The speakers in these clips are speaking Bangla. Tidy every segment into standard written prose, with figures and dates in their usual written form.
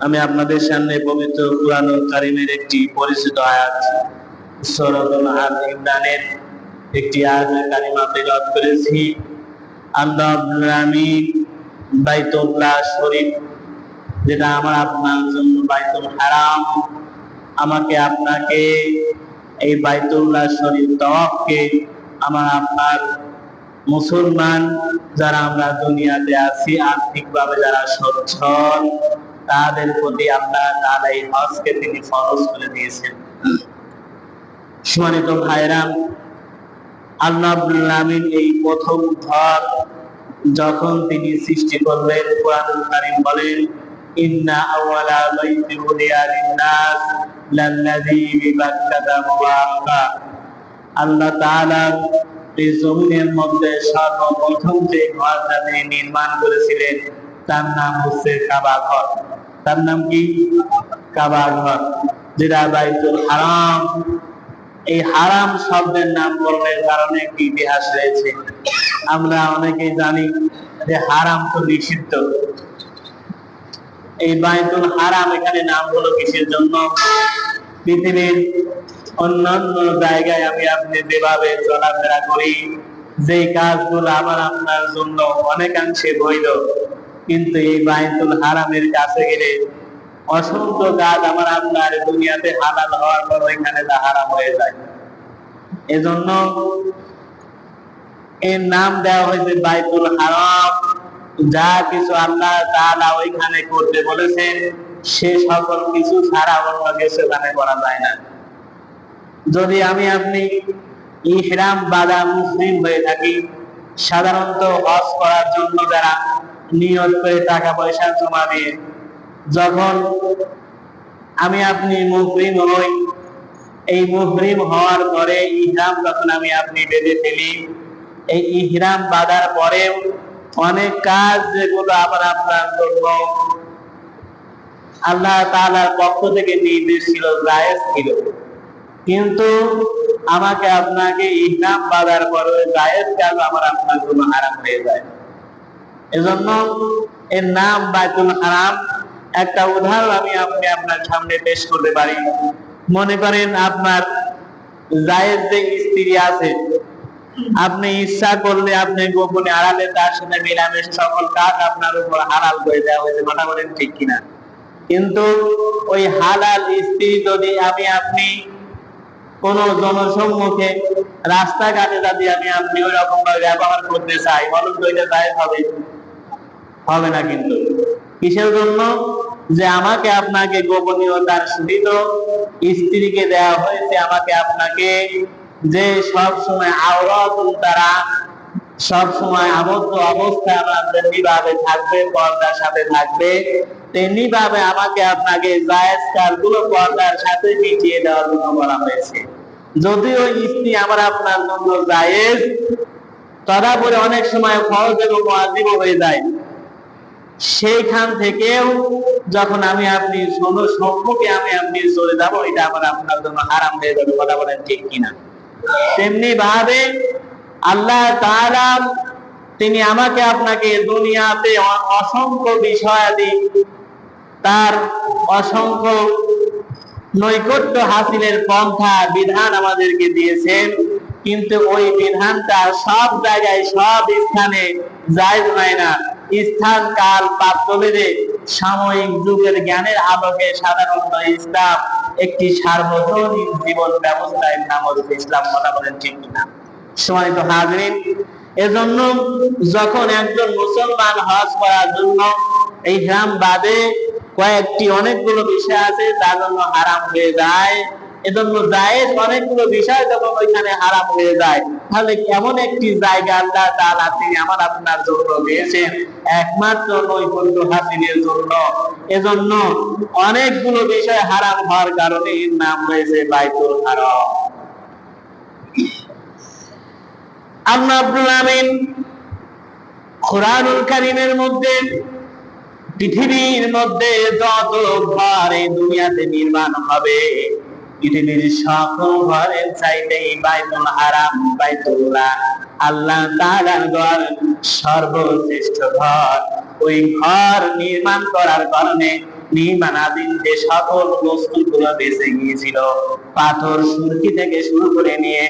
আমি আপনাদের সামনে পবিত্র কুরআনুল কারীমের একটি পরিচিত আয়াত সূরাতুল আল ইমরানের একটি আয়াত কারিমা তেলাওয়াত করেছি। আল্লাহ রাব্বুল আলামিন বাইতুল্লাহ শরীফ, যেটা আমার আপনার জন্য বাইতুল হারাম, আমাকে আপনাকে এই বাইতুল্লাহ শরীফ তাওয়াফকে আমার আপনার মুসলমান যারা আমরা দুনিয়াতে আছি, আর্থিকভাবে যারা সচ্ছল, তাদের প্রতি আল্লাহ তাআলা এই হজকে তিনি ফরজ করে দিয়েছেন। সম্মানিত ভাইরা, আল্লাহ রাব্বুল আলামিন এই প্রথম ঘর যখন তিনি সৃষ্টি করলেন, কুরআনুল কারীম বলেন, ইন্না আওয়ালা বাইতি উদিয়া লিন-নাস লাল্লাযী বিবাক্কাতা মুবারাকা। আল্লাহ তাআলা এই জমিনের মধ্যে সর্বপ্রথম যে ঘরটা তিনি নির্মাণ করেছিলেন তার নাম হচ্ছে কাবা ঘর। তার নাম কি? কাবা ঘর, যেটা বাইতুল হারাম। এই হারাম শব্দের নামকরণের কারণে একটি ইতিহাস রয়েছে। আমরা অনেকেই জানি যে হারাম তো নিষিদ্ধ। এই বাইতুল হারাম এখানে নাম হলো কিসের জন্য? পৃথিবীর অন্যান্য জায়গায় আমি আপনি যেভাবে চলাফেরা করি, যে কাজগুলো আমার আপনার জন্য অনেকাংশে বৈধ, কিন্তু এই বাইতুল হারামের কাছে গেলে অসংখ্য কাজ আমার আপনার দুনিয়াতে হালাল হওয়ার পর এখানে তা হারাম হয়ে যায়। এজন্য এর নাম দেওয়া হয়েছে বাইতুল হারাম। যা কিছু আল্লাহ তাআলা ওইখানে করতে বলেছেন, সে সকল কিছু ছাড়া অন্য কিছু এখানে করা যায় না। যদি আমি আপনি ইহরাম বাঁধা মুসলিম হয়ে থাকি, সাধারণত হজ করার জন্য যারা নিয়ত করে টাকা পয়সা জমা দিয়ে যখন আমি আপনি মুহরিম হই, এই মুহরিম হওয়ার পরে ইহরাম যখন আমি আপনি বেঁধে ফেলি, এই ইহরাম বাঁধার পরেও অনেক কাজ যেগুলো আবার আপনার জন্য আল্লাহ তাআলার পক্ষ থেকে নির্দেশ ছিল, জায়েজ ছিল, কিন্তু আমাকে আপনাকে ইহরাম বাঁধার পরে জায়েজ কাজ আমার আপনার জন্য হারাম হয়ে যায়। এজন্য এর নাম বাইতুল হারাম। একটা উদাহরণ আমি আপনি আপনার সামনে পেশ করতে পারি। মনে করেন আপনার জায়েজ যে স্ত্রী আছে, আপনি ইচ্ছা করলে আপনি গোপনে আড়ালে তার সাথে মিলামেশ সকল কাজ আপনার উপর হালাল করে দেওয়া হয়েছে, কথা বলেন ঠিক কিনা? কিন্তু ওই হালাল স্ত্রী যদি আমি আপনি কোন জনসম্মুখে রাস্তাঘাটে যদি আমি আপনি ওই রকম ভাবে ব্যবহার করতে চাই, বলুন তো এটা জায়েজ হবে? হবে না। কিন্তু কিসের জন্য? যে আমাকে আপনাকে গোপনীয়তার সহিত স্ত্রীকে দেওয়া হয়েছে, আমাকে আপনাকে যে সব সময় আওরাতুল তারা সব সময় আবদ্ধ অবস্থায় আমাদের নিভাবে থাকবে, পর্দার সাথে থাকবে, তেমনি ভাবে আমাকে আপনাকে জায়েজ কাজগুলো পর্দার সাথে মিটিয়ে দেওয়ার জন্য বলা হয়েছে। যদিও স্ত্রী আমার আপনার জন্য জায়েজ, তথাপি অনেক সময় ফরজ এবং ওয়াজিব হয়ে যায়। সেইখান থেকেও যখন আমি আপনি সম্মুখে আমি আপনি চলে যাব, এটা আমার আপনার জন্য হারাম হয়ে যাবে, কথা বলেন ঠিক কিনা? তেমনি ভাবে আল্লাহ তাআলা তিনি আমাকে আপনাকে দুনিয়াতে অসংখ্য বিষয়াদি, তার অসংখ্য নৈকট্য হাসিলের পন্থা বিধান আমাদেরকে দিয়েছেন, কিন্তু ওই বিধানটা সব জায়গায় সব স্থানে জায়েজ হয় না। স্থান কাল পাত্র ভেদে সাময়িক যুগের জ্ঞানের আলোকে সাধারণত ইসলাম একটি সার্বজনীন জীবন ব্যবস্থার নাম হচ্ছে ইসলাম, কথা বলেন ঠিক কিনা? সম্মানিত হাজরিন, এজন্য যখন একজন মুসলমান হজ করার জন্য ইহরাম বাঁধে, কয়েকটি অনেকগুলো বিষয় আছে তার জন্য হারাম হয়ে যায়। এজন্য জায়েজ অনেকগুলো বিষয় যখন ওইখানে হারাম হয়ে যায়, তাহলে এমন একটি জায়গা আল্লাহ তাআলা তিনি আমার আপনার জন্য দিয়েছেন একমাত্র নৈকট্য হাসিলের জন্য। এজন্য অনেকগুলো বিষয় হারাম হওয়ার কারণে এর নাম হয়েছে বাইতুল হারাম। আল্লাহ রাব্বুল আলামিন কুরআনুল কারীমের মধ্যে পৃথিবীর মধ্যে যত ঘর এই দুনিয়াতে নির্মাণ হবে, পৃথিবীর সকল ঘরের চাইতে বাইতুল হারাম, বাইতুল্লাহ আল্লাহ তাআলার ঘর সর্বশ্রেষ্ঠ ঘর। ওই ঘর নির্মাণ করার কারণে নির্মাণাধীন যে সকল বস্তুগুলো বেঁচে গিয়েছিল, পাথর সুরকি থেকে শুরু করে নিয়ে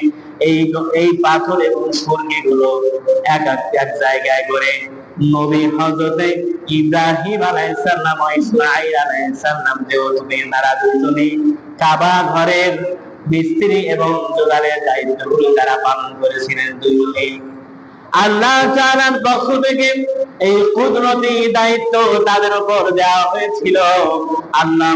এই পাথর এবং সুরকি গুলো এক এক জায়গায় করে নবী হযরতে ইব্রাহিম আলাইহিস সালাম ও ইসমাঈল আলাইহিস সালাম তারা দুজনেই কাবা ঘরের মিস্ত্রি এবং জোগাড়ের দায়িত্বগুলো তারা পালন করেছিলেন দুজনেই। আল্লাহ তাআলার পক্ষ থেকে এই কুদরতি দায়িত্ব তাদের উপর দেওয়া হয়েছিল। আল্লাহ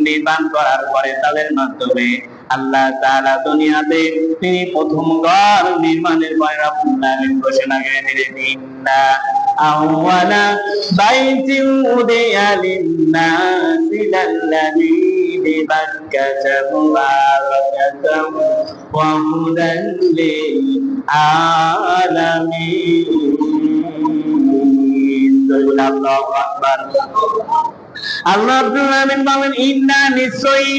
নির্মাণ করার পরে তাদের মাধ্যমে আল্লাহ তাআলা দুনিয়াতে তিনি প্রথম ঘর নির্মাণের পরে রব্বুল আলামিন ঘোষণা করে দিলেন, ইন্না আউওয়ালা বাইতিন উদিয়া লিন-নাসি লাল্লাযী বিবাক্কাতা মুবারাকাতাও ওয়া হুদান লিল-আলামিন। আল্লাহু আকবার। আল্লাহ রাব্বুল আলামিন বলেন, ইন্না নিশ্চয়ই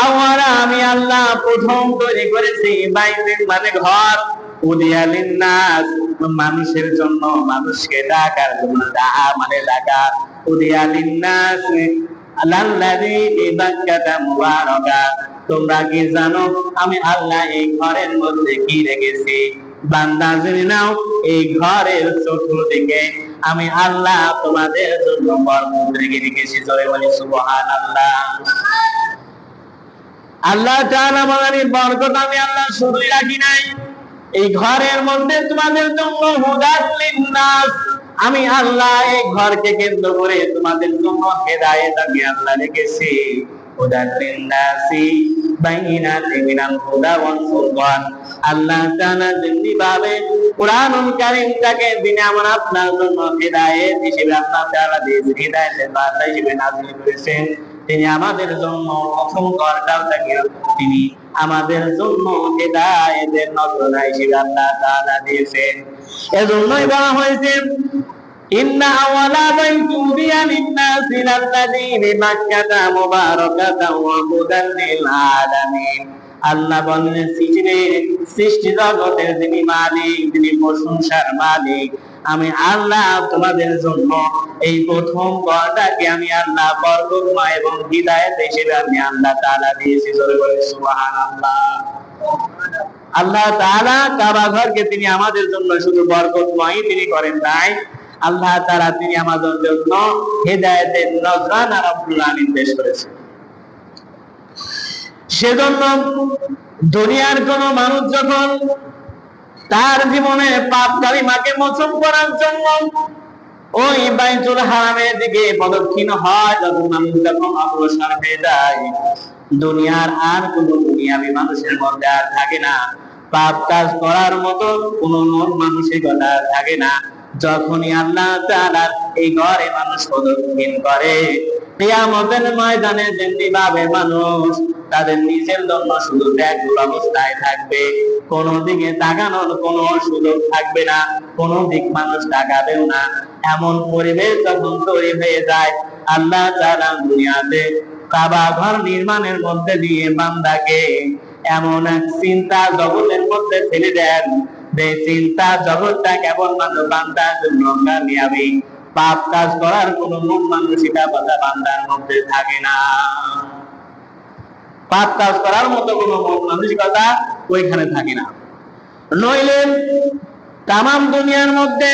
আওয়ালা আমি আল্লাহ প্রথম তৈরি করেছি বাইতুল মানে ঘর, উদিয়া লিন-নাস মানুষের জন্য, মানুষকে ডাকার জন্য, দাআ মানে ডাকা, উদিয়া লিন-নাস লাল্লাযী বিবাক্কাতা মুবারাকা। তোমরা কি জানো আমি আল্লাহ এই ঘরের মধ্যে কি রেখেছি? বান্দা জেনে নাও, এই ঘরের চতুর্দিকে আমি আল্লাহ তোমাদের জন্য বরকত রেখে রেখেছি। জোরে বলি সুবহানাল্লাহ। আল্লাহ তাআলা বলেন, বরকত আমি আল্লাহ শুধুই রাখি নাই, এই ঘরের মধ্যে তোমাদের জন্য হুদাল লিন-নাস, আমি আল্লাহ এই ঘরকে কেন্দ্র করে তোমাদের জন্য হেদায়েত আমি আল্লাহ রেখেছি। হুদাল লিন-নাসি বাইনাতি মিনাল হুদা ওয়াল ফুরকান। আল্লাহ তাআলা যেমনি ভাবে কুরআনুল কারীমটাকে তিনি আমার আপনার জন্য হেদায়েত হিসেবে আল্লাহ তাআলা দিয়েছেন, হেদায়েতের বার্তা হিসেবে নাযিল করেছেন, তিনি আমাদের জন্য প্রথম ঘরটাকে তিনি আমাদের জন্য হেদায়েতের নজরানা হিসেবে আল্লাহ তাআলা দিয়েছেন। এজন্যই বলা হয়েছে, ইন্না আওয়ালা বাইতুন উদিয়া লিন-নাসি লাল্লাযী বিবাক্কাতা মুবারাকাতাও ওয়া হুদাল লিল-আলামিন। আল্লাহ বলেন, সৃষ্টি জগতের যিনি মালিক, যিনি প্রশংসার মালিক, আমি আল্লাহ তোমাদের জন্য এই প্রথম ঘরটাকে আমি আল্লাহ বরকতময় এবং হিদায়াত হিসেবে আমি আল্লাহ তাআলা দিয়েছি। জোরে বলি সুবহানাল্লাহ। আল্লাহ তাআলা কাবা ঘরকে তিনি আমাদের জন্য শুধু বরকতময় তিনি করেন নাই, আল্লাহ তাআলা তিনি আমাদের জন্য হেদায়েতের নজরানা রব্বুল আলামিন পেশ করেছেন। সেজন্য দুনিয়ার কোন মানুষ যখন তার জীবনে পাপ কালিমাকে মোচন করার জন্য ওই বাইতুল হারামের দিকে পদক্ষিণ হয়, যখন মানুষ যখন অগ্রসর হয়ে যায়, দুনিয়ার আর কোন দুনিয়াবি মানুষের মধ্যে আর থাকে না, পাপ কাজ করার মতো কোন মন মানসিকতা থাকে না। যখনই আল্লাহ তাআলা এই ঘরে মানুষ পদক্ষিণ করে, কিয়ামতের ময়দানে যেমনি ভাবে মানুষ তাদের নিজের জন্য শুধু ব্যাকুল অবস্থায় থাকবে, কোন দিকে তাকানোর কোন সুযোগ থাকবে না, কোন দিক মানুষ তাকাবেও না, এমন পরিবেশ যখন তৈরি হয়ে যায়, আল্লাহ তাআলা দুনিয়াতে কাবা ঘর নির্মাণের মধ্যে দিয়ে বান্দাকে এমন এক চিন্তা জগতের মধ্যে ফেলে দেন, যে চিন্তা জগৎটা কেবলমাত্র বান্দার জন্য কামিয়াবি, পাপ কাজ করার কোন মন মানসিকতা বান্দার মধ্যে থাকে না। পাপ কাজ করার মতো কোন মন মানসিকতা ওইখানে থাকে না। নইলে তামাম দুনিয়ার মধ্যে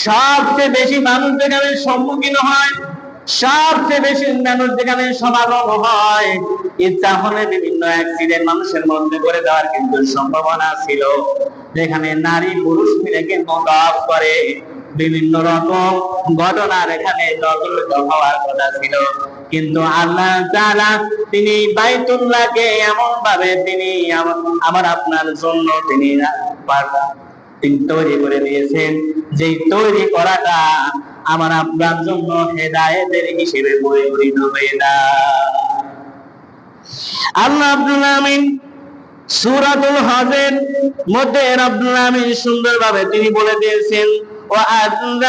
সবচেয়ে বেশি মানুষ যেখানে সম্মুখীন হয়, সবচেয়ে বেশি মানুষ যেখানে সমাগম হয়, ইচ্ছা হলে বিভিন্ন অ্যাক্সিডেন্ট মানুষের মধ্যে করে দেওয়ার কিন্তু সম্ভাবনা ছিল, যেখানে নারী পুরুষ মিলে কিন্তু তওয়াফ করে, বিভিন্ন রকম ঘটনার এখানে জগত হওয়ার কথা ছিল, কিন্তু আল্লাহ তাআলা তিনি বাইতুল্লাহকে এমন ভাবে তিনি আমার আপনার জন্য তিনি তৈরি করে দিয়েছেন, যে তৈরি করাটা আমার আপনার জন্য হেদায়েতের হিসেবে পরিগণিত হয়ে যায়। আল্লাহ রাব্বুল আলামিন সূরাতুল হজের মধ্যে রব্বুল আলামিন সুন্দরভাবে তিনি বলে দিয়েছেন, وأذن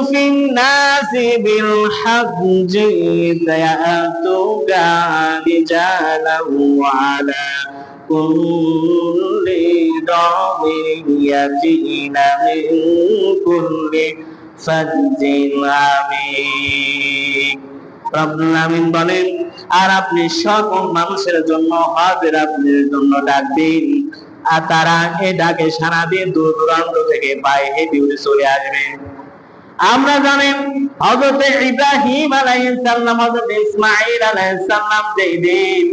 في الناس بالحج يأتوك رجالا وعلى كل ضامر يأتين من كل ফাজ্জিন আমিন। রব্বুল আমিন বলেন, আর আপনি সকল মানুষের জন্য হজের আপনাদের জন্য ডাক দিন, আর তারা এই ডাকে সাড়া দিয়ে দূর দূরান্ত থেকে পায়ে হেঁটে উঠে চলে আসবে। আমরা জানেন হযরত ইব্রাহিম আলাইহিস সালাম, হযরত ইসমাঈল আলাইহিস সালাম যেই দিন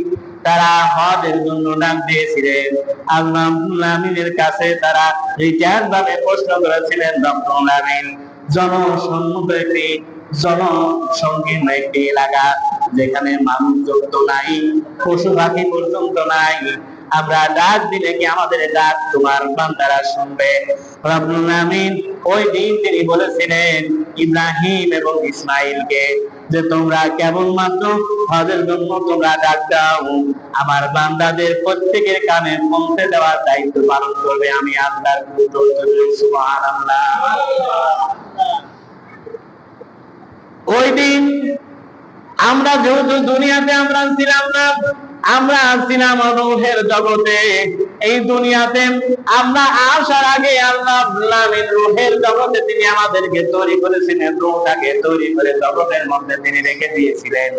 তারা হজের জন্য ডাক দিয়েছিলেন, আল্লাহ রাব্বুল আমিনের কাছে তারা রিটার্ন ভাবে প্রশ্ন করেছিলেন, রব্বুল আমিন জনসম্মুখ একটি জনসংকীর্ণ একটি এলাকা, যেখানে মানুষ যুক্ত নাই, পশু পাখি পর্যন্ত নাই, আমরা ডাক দিলে কি আমাদের ডাক তোমার বান্দারা শুনবে? রব্বুল আমিন ওই দিন তিনি বলেছিলেন ইব্রাহিম এবং ইসমাইলকে যে তোমরা কেবলমাত্র হজের জন্য তোমরা ডাক দাও, আমার বান্দাদের প্রত্যেকের কানে পৌঁছে দেওয়ার দায়িত্ব পালন করবে আমি আল্লাহর সুবহানাল্লাহ। ওই দিন আমরা যেহেতু দুনিয়াতে আমরা ছিলাম না, আমরা ছিলাম রূহের জগতে। এই দুনিয়াতে আমরা আসার আগে আল্লাহ রাব্বুল আমিন রূহের জগতে তিনি আমাদেরকে তৈরি করেছিলেন, রূহটাকে তৈরি করে জগতের মধ্যে তিনি রেখে দিয়েছিলেন।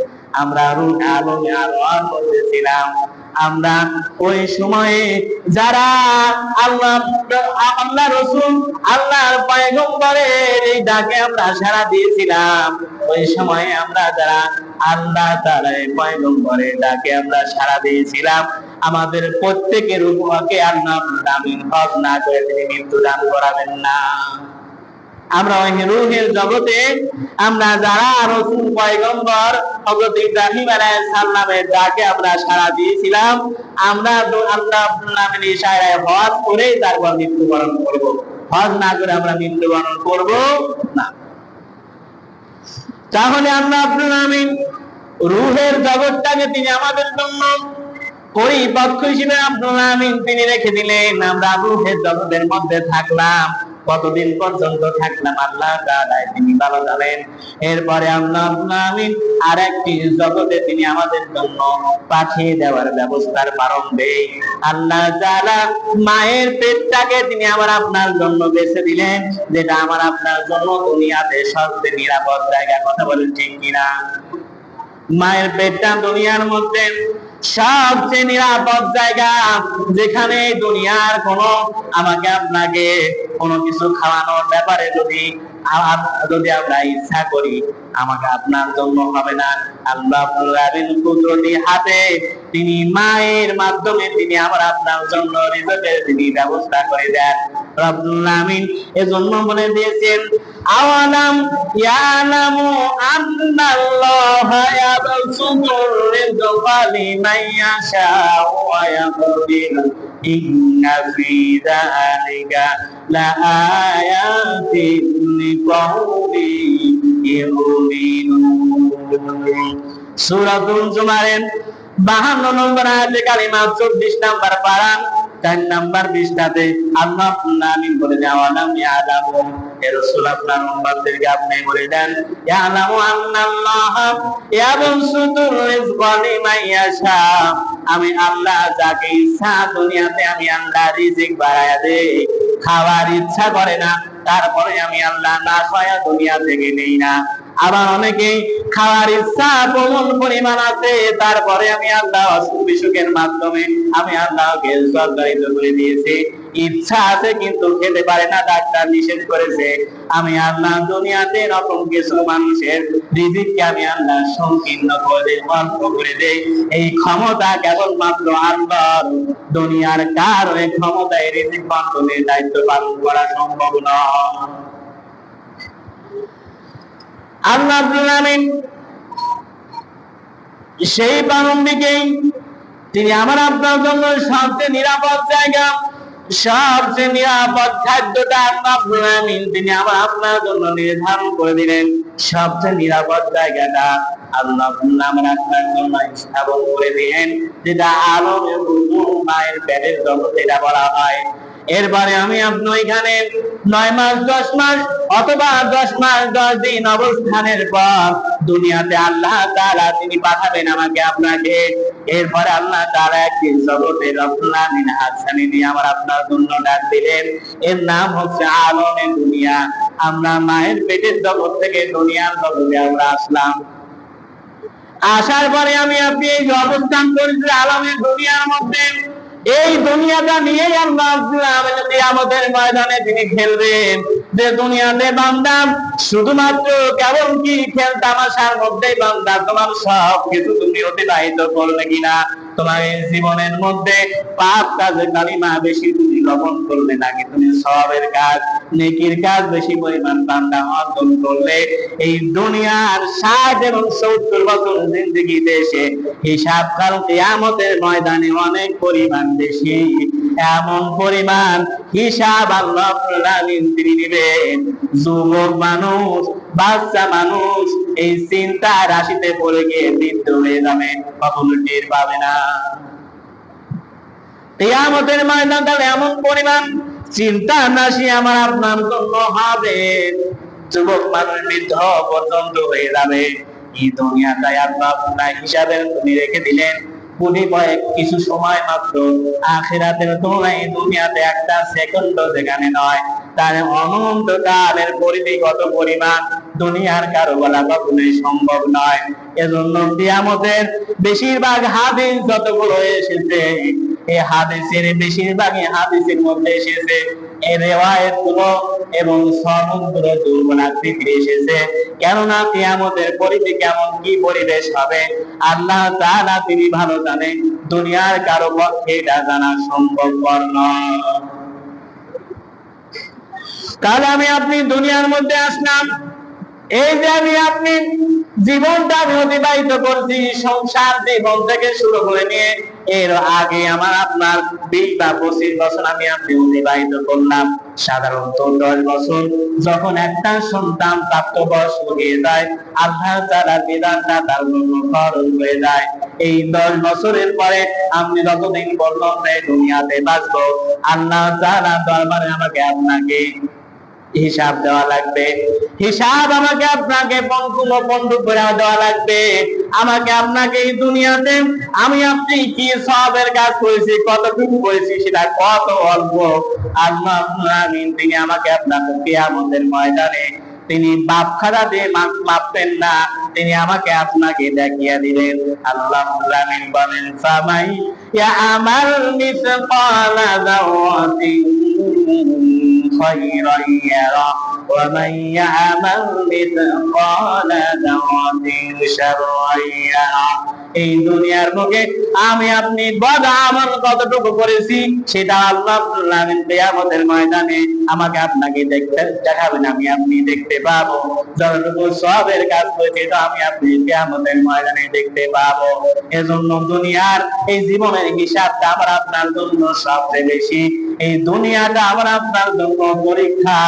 আমরা রূহ আলমে আরওয়ার মধ্যে ছিলাম। আমরা ওই সময়ে যারা আল্লাহ রাসূল আল্লাহর পয়গম্বরের এই ডাকে আমরা সাড়া দিয়েছিলাম, ওই সময়ে আমরা যারা আল্লাহ তাআলার পয়গম্বরের ডাকে আমরা সাড়া দিয়েছিলাম, আমাদের প্রত্যেকের উপরকে আল্লাহ আমিন হজ না করে তিনি মৃত্যু দান করাবেন না। আমরা ওই রূহের জগতে আমরা যারা রাসূল পয়গম্বর হযরত ইব্রাহিম আলাইহিস সালামের ডাকে আমরা সাড়া দিয়েছিলাম, আমরা আল্লাহ রাব্বুল আমিনের ইশারায় হজ করে তারপর মৃত্যুবরণ করব। হজ না করে আমরা মৃত্যুবরণ করব না। তাহলে আল্লাহ রাব্বুল আমিন রূহের জগৎটাকে তিনি আমাদের জন্য পরিপক্ক হিসেবে রাব্বুল আমিন তিনি রেখে দিলেন। আমরা রূহের জগতের মধ্যে থাকলাম, কতদিন পর্যন্ত থাকলাম আল্লাহ তাআলা তিনি ভালো জানেন। এরপরে আল্লাহ রাব্বুল আমিন আরেকটি জগতে তিনি আমাদের জন্য পাঠিয়ে দেওয়ার ব্যবস্থার প্রারম্ভে আল্লাহ তাআলা মায়ের পেটটাকে তিনি আমার আপনার জন্য বেছে দিলেন, যেটা আমার আপনার জন্য দুনিয়াতে সবচেয়ে নিরাপদ জায়গা। কথা বলেন ঠিক কিনা? মায়ের পেটটা দুনিয়ার মধ্যে সবচেয়ে নিরাপদ জায়গা, যেখানে দুনিয়ার কোনো আমাকে আপনাকে কোনো কিছু খাওয়ানোর ব্যাপারে যদি আমরা ইচ্ছা করি আমাকে আপনার জন্য হবে না। আল্লাহ রাব্বুল আমিন কুদরতি হাতে তিনি মায়ের মাধ্যমে তিনি আমার আপনার জন্য রিজকের তিনি ব্যবস্থা করে দেন। রাব্বুল আমিন এজন্য বলে দিয়েছেন আওয়ালাম ইয়ালামু আন্নাল্লাহা ইয়াবসুতুর রিজকা লিমান ইয়াশাউ ওয়া ইয়াকদির ইন্না ফি যালিকা লাআয়াতিন লিকাউমিন ইউমিনুন। সূরাতুল জুমারের 52 নম্বর আয়াতে কালিমা 24 নম্বর পারা 4 নম্বর পৃষ্ঠাতে আল্লাহ আমিন বলে আওয়ালাম ইয়ালামু, হে রাসূল আপনার উম্মতদেরকে আপনি বলে দেন ইয়ালামু আন্নাল্লাহা ইয়াবসুতুর রিজকা লিমান ইয়াশা, আমি আল্লাহ যাকে ইচ্ছা দুনিয়াতে আমি আল্লাহ রিজিক বাড়ায়া দেই। খাওয়ার ইচ্ছা করে না, তারপরে আমি আল্লাহ না খাওয়া দুনিয়া থেকে নেই না। আবার অনেকে খাওয়ার ইচ্ছা প্রবল পরিমাণ আছে, তারপরে আমি আল্লাহ অসুখ বিসুখের মাধ্যমে আমি আল্লাহকে সরকারিত করে দিয়েছি। ইচ্ছা আছে কিন্তু খেতে পারে না, ডাক্তার নিষেধ করেছে। আমি আল্লাহ দুনিয়াতে এরকম কিছু মানুষের রিজিককে আমি আল্লাহ সংকীর্ণ করে অল্প করে দেই। এই ক্ষমতা কেবলমাত্র আল্লাহর। দুনিয়ার কার এই ক্ষমতায় রিজিক বন্টনের দায়িত্ব পালন করা সম্ভব নয়। আল্লাহ রাব্বুল আমিন সেই প্রারম্ভিকেই তিনি আমার আপনার জন্য সবচেয়ে নিরাপদ জায়গা, সবচেয়ে নিরাপদ খাদ্যটা আল্লাহ রাব্বুল আমিন তিনি আমার আপনার জন্য নির্ধারণ করে দিলেন। সবচেয়ে নিরাপদ জায়গাটা আল্লাহ আমার আপনার জন্য স্থাপন করে দিলেন, যেটা আলমের মায়ের পেটের জগৎ এটা বলা হয়। এরপরে আমি আপনি ওইখানে 9 মাস 10 মাস অথবা 10 মাস 10 দিন অবস্থানের পর দুনিয়াতে আল্লাহ তাআলা তিনি পাঠাবেন আমাকে আপনাকে। এরপরে আল্লাহ তাআলা একটি জগতে রব্বুল আমিন হাসানি দিয়ে আমার আপনার জন্য ডাক দিলেন। এর নাম হচ্ছে আলমে দুনিয়া। আমরা মায়ের পেটের জগৎ থেকে দুনিয়ার জগতে আমরা আসলাম। আসার পরে আমি আপনি এই অবস্থান করেছি আলমে দুনিয়ার মধ্যে। এই দুনিয়াটা নিয়ে আল্লাহ কিয়ামতের ময়দানে তিনি খেলবেন। যে দুনিয়াতে বান্দা শুধুমাত্র কেবল কি খেল তামাশার মধ্যে বান্দা তোমার সব কিছু তুমি অতিবাহিত করবে কিনা, তোমার এই জীবনের মধ্যে পাপ কাজে কালিমা বেশি তুমি লবণ করলে নাকি তুমি সওয়াবের কাজ নেকির কাজ বেশি পরিমাণ বান্দা অর্জন করলে এই দুনিয়ার 60 এবং 70 বছর জিন্দেগিতে এসে হিসাব কাল কিয়ামতের ময়দানে অনেক পরিমাণ বেশি। এমন পরিমাণ হিসাব আল্লাহ তিনি নেবেন। যুবক মানুষ বাচ্চা মানুষ এই চিন্তা রাশিতে পড়ে গিয়ে বৃদ্ধ হয়ে যাবে, কখনো টের পাবে না। কিয়ামতের ময়দানে এমন পরিমাণ চিন্তা রাশি আমার আপনার জন্য হবে, যুবক মানুষ বৃদ্ধ পর্যন্ত হয়ে যাবে। এই দুনিয়াটাই আল্লাহ হিসাবের তুমি রেখে দিলেন কিছু সময় মাত্র। আখিরাতের তুলনায় দুনিয়াতে একটা সেকেন্ড যেখানে নয়, তার অনন্ত কালের পরিধি কত পরিমাণ দুনিয়ার কারো বলা কখনোই সম্ভব নয়। এজন্য কিয়ামতের বেশিরভাগ হাদিস যতগুলো এসেছে, এই হাদিসের বেশিরভাগই হাদিসের মধ্যে এসেছে এই রিওয়ায়াত গুলো এবং সনদগুলো দুর্বল আকৃতির এসেছে। কেননা কিয়ামতের পরিধি কেমন, কি পরিবেশ হবে আল্লাহ তাআলা তিনি ভালো জানেন। দুনিয়ার কারো পক্ষে এটা জানা সম্ভবপর নয়। তাহলে আমি আপনি দুনিয়ার মধ্যে আসলাম, এই যে আমি আপনি জীবনটা অতিবাহিত করছি সংসার জীবন থেকে শুরু করে নিয়ে এর আগে আমার আপনার 20 বা 25 বছর আমি আপনি অতিবাহিত করলাম। সাধারণত 10 বছর যখন একটা সন্তান প্রাপ্তবয়স্ক হয়ে যায় আল্লাহ তাআলার বিধানটা তার জন্য ফরজ হয়ে যায়। এই 10 বছরের পরে আপনি যতদিন পর্যন্ত এই দুনিয়াতে বাঁচবো আল্লাহ তাআলার দরবারে আমাকে আপনাকে হিসাব দেওয়া লাগবে। হিসাব আমাকে আপনাকে পঙ্কুলপন্ড করে দেওয়া লাগবে। আমাকে আপনাকে এই দুনিয়াতে আমি আপনি কি সওয়াবের কাজ করেছি, কতটুকু করেছি, সেটা কত অল্প আল্লাহ আমিন তিনি আমাকে আপনাকে কিয়ামতের ময়দানে তিনি বাপ খাতা দিয়ে মাপবেন না, তিনি আমাকে আপনাকে দেখিয়ে দিলেন। আল্লাহ আমিন বলেন ফামাই ইয়ামাল মিসকালা যাওয়াতিন خيرا يره ومن يعمل مثقال ذرة شرا يره। এই দুনিয়ার মুখে আমি আপনি বদ আমল কতটুকু করেছি সেটা আল্লাহ কিয়ামতের ময়দানে আমাকে আপনাকে দেখাবেন, আমি আপনি দেখতে পাবো। যতটুকু সওয়াবের কাজ করেছি তা আমি আপনি কিয়ামতের ময়দানে দেখতে পাবো। এজন্য দুনিয়ার এই জীবনের হিসাবটা আমার আপনার জন্য সবচেয়ে বেশি। এই দুনিয়াটা আমার আপনার জন্য পরীক্ষা।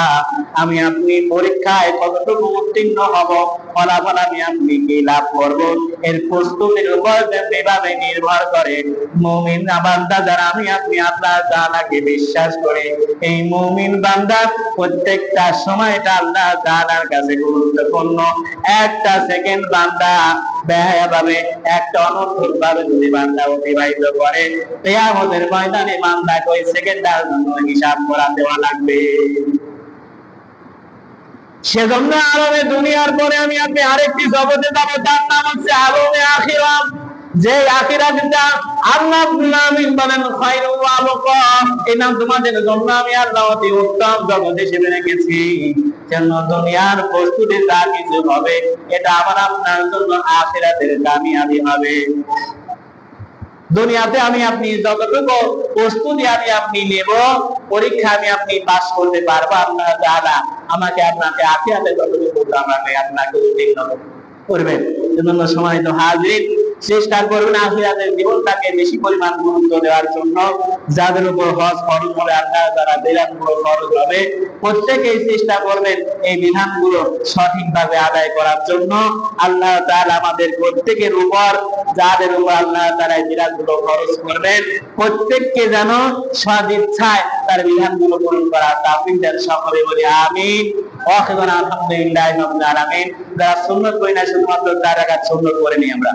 আমি আপনি পরীক্ষায় কতটুকু উত্তীর্ণ হব, ফলাফল আমি আপনি কি লাভ করব, এর প্রস্তুতির উপর যেভাবে নির্ভর করে মুমিন বান্দা যারা আমি আপনি আল্লাহ তাআলাকে বিশ্বাস করে এই মুমিন বান্দা প্রত্যেকটা সময়টা আল্লাহ তাআলার কাছে গুরুত্বপূর্ণ। একটা সেকেন্ড বান্দা ব্যয়ভাবে একটা অনর্থক ভাবে যদি বান্দা অতিবাহিত করে কিয়ামতের ময়দানে বান্দা কই সেকেন্ডের জন্য হিসাব করা দেওয়া লাগবে। সেজন্য আলমে দুনিয়ার পরে আমি আপনি আরেকটি জগতে যাব, তার নাম হচ্ছে আলমে আখিরাত। যে আখিরাতটা আল্লাহ আমিন বলেন খায়রু ওয়া আবকা, এই নাম তোমাদের জন্য আমি আল্লাহ অতি উত্তম জগৎ হিসেবে রেখেছি। যেন দুনিয়ার প্রস্তুতি যা কিছু হবে এটা আমার আপনার জন্য আখিরাতের কামিয়াবি হবে। দুনিয়াতে আমি আপনি যতটুকু প্রস্তুতি আমি আপনি নেব, পরীক্ষা আমি আপনি পাস করতে পারবো আল্লাহ তাআলা আমাকে আপনাকে আখিরাতে যতটুকু আমাকে আপনাকে উত্তীর্ণ করবেন। এজন্য সম্মানিত হাজির, চেষ্টা করবেন আখিরাতের জীবনটাকে বেশি পরিমাণ গুরুত্ব দেওয়ার জন্য। যাদের উপর হজ ফরজ হবে, আল্লাহ তাআলা বিধানগুলো ফরজ হবে, প্রত্যেকেই চেষ্টা করবেন এই বিধানগুলো সঠিকভাবে আদায় করার জন্য। আল্লাহ তাআলা আমাদের প্রত্যেকের উপর, যাদের উপর আল্লাহ তাআলা এই বিধানগুলো ফরজ করবেন, প্রত্যেককে যেন সদিচ্ছায় তার বিধানগুলো পূরণ করার তাওফিক দেন। সকলে বলি আমিন। আলহামদুলিল্লাহি রাব্বিল আলামিন। যারা সুন্নাত করি না শুধুমাত্র 4 রাকাত সুন্নাত করে নিই আমরা।